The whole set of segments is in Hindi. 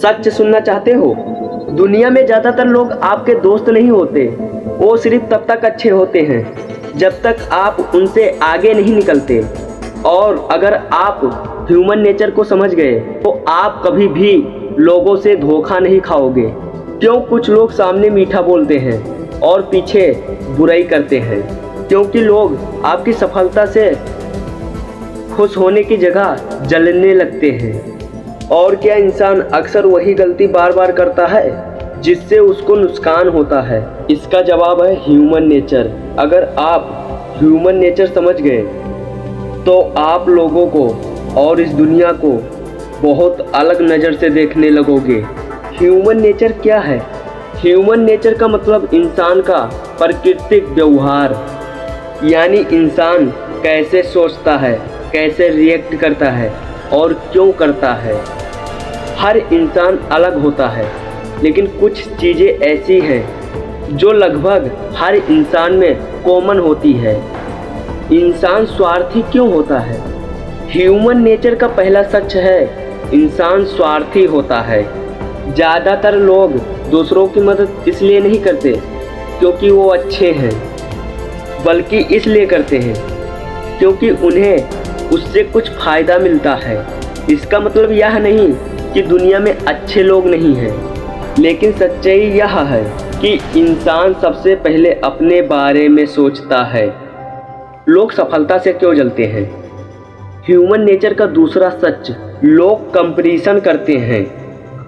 सच सुनना चाहते हो? दुनिया में ज़्यादातर लोग आपके दोस्त नहीं होते। वो सिर्फ तब तक अच्छे होते हैं जब तक आप उनसे आगे नहीं निकलते। और अगर आप ह्यूमन नेचर को समझ गए तो आप कभी भी लोगों से धोखा नहीं खाओगे। क्यों कुछ लोग सामने मीठा बोलते हैं और पीछे बुराई करते हैं? क्योंकि लोग आपकी सफलता से खुश होने की जगह जलने लगते हैं। और क्या इंसान अक्सर वही गलती बार बार करता है जिससे उसको नुकसान होता है? इसका जवाब है ह्यूमन नेचर। अगर आप ह्यूमन नेचर समझ गए तो आप लोगों को और इस दुनिया को बहुत अलग नज़र से देखने लगोगे। ह्यूमन नेचर क्या है? ह्यूमन नेचर का मतलब इंसान का प्राकृतिक व्यवहार, यानी इंसान कैसे सोचता है, कैसे रिएक्ट करता है और क्यों करता है। हर इंसान अलग होता है, लेकिन कुछ चीज़ें ऐसी हैं जो लगभग हर इंसान में कॉमन होती है। इंसान स्वार्थी क्यों होता है? ह्यूमन नेचर का पहला सच है, इंसान स्वार्थी होता है। ज़्यादातर लोग दूसरों की मदद इसलिए नहीं करते क्योंकि वो अच्छे हैं, बल्कि इसलिए करते हैं क्योंकि उन्हें उससे कुछ फ़ायदा मिलता है। इसका मतलब यह नहीं कि दुनिया में अच्छे लोग नहीं हैं, लेकिन सच्चाई यह है कि इंसान सबसे पहले अपने बारे में सोचता है। लोग सफलता से क्यों जलते हैं? ह्यूमन नेचर का दूसरा सच, लोग कंपैरिजन करते हैं।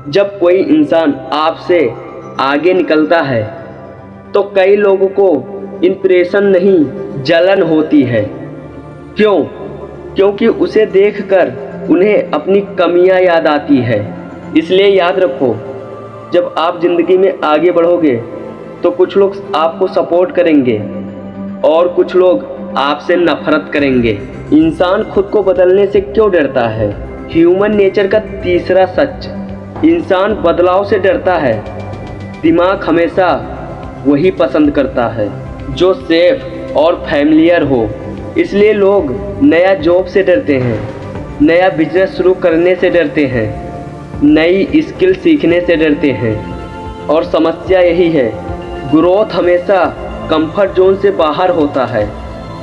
जब कोई इंसान आपसे आगे निकलता है तो कई लोगों को इंप्रेशन नहीं, जलन होती है। क्यों? क्योंकि उसे देखकर उन्हें अपनी कमियां याद आती है। इसलिए याद रखो, जब आप ज़िंदगी में आगे बढ़ोगे तो कुछ लोग आपको सपोर्ट करेंगे और कुछ लोग आपसे नफरत करेंगे। इंसान खुद को बदलने से क्यों डरता है? ह्यूमन नेचर का तीसरा सच, इंसान बदलाव से डरता है। दिमाग हमेशा वही पसंद करता है जो सेफ और फैमिलियर हो। इसलिए लोग नया जॉब से डरते हैं, नया बिजनेस शुरू करने से डरते हैं, नई स्किल सीखने से डरते हैं। और समस्या यही है, ग्रोथ हमेशा कंफर्ट जोन से बाहर होता है।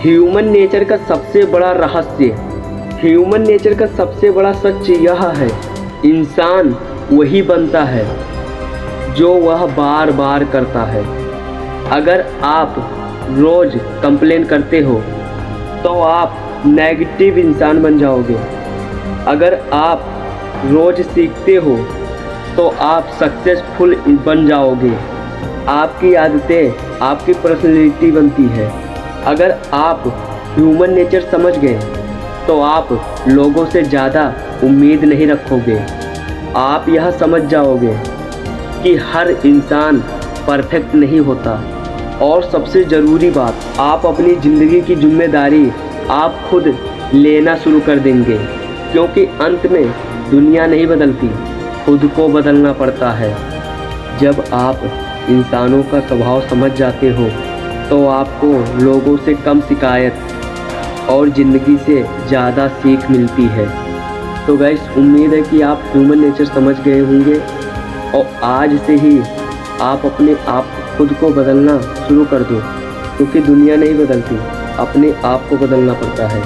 ह्यूमन नेचर का सबसे बड़ा रहस्य, ह्यूमन नेचर का सबसे बड़ा सच यह है, इंसान वही बनता है जो वह बार बार करता है। अगर आप रोज़ कंप्लेन करते हो तो आप नेगेटिव इंसान बन जाओगे। अगर आप रोज़ सीखते हो तो आप सक्सेसफुल बन जाओगे। आपकी आदतें आपकी पर्सनैलिटी बनती है। अगर आप ह्यूमन नेचर समझ गए तो आप लोगों से ज़्यादा उम्मीद नहीं रखोगे। आप यह समझ जाओगे कि हर इंसान परफेक्ट नहीं होता। और सबसे ज़रूरी बात, आप अपनी ज़िंदगी की जिम्मेदारी आप खुद लेना शुरू कर देंगे, क्योंकि अंत में दुनिया नहीं बदलती, खुद को बदलना पड़ता है। जब आप इंसानों का स्वभाव समझ जाते हो तो आपको लोगों से कम शिकायत और ज़िंदगी से ज़्यादा सीख मिलती है। तो गाइस, उम्मीद है कि आप ह्यूमन नेचर समझ गए होंगे और आज से ही आप अपने आप खुद को बदलना शुरू कर दो, क्योंकि दुनिया नहीं बदलती, अपने आप को बदलना पड़ता है।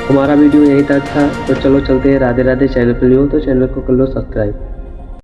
हमारा वीडियो यहीं तक था, तो चलो चलते हैं। राधे राधे। चैनल पर न्यू हो तो चैनल को कर लो सब्सक्राइब।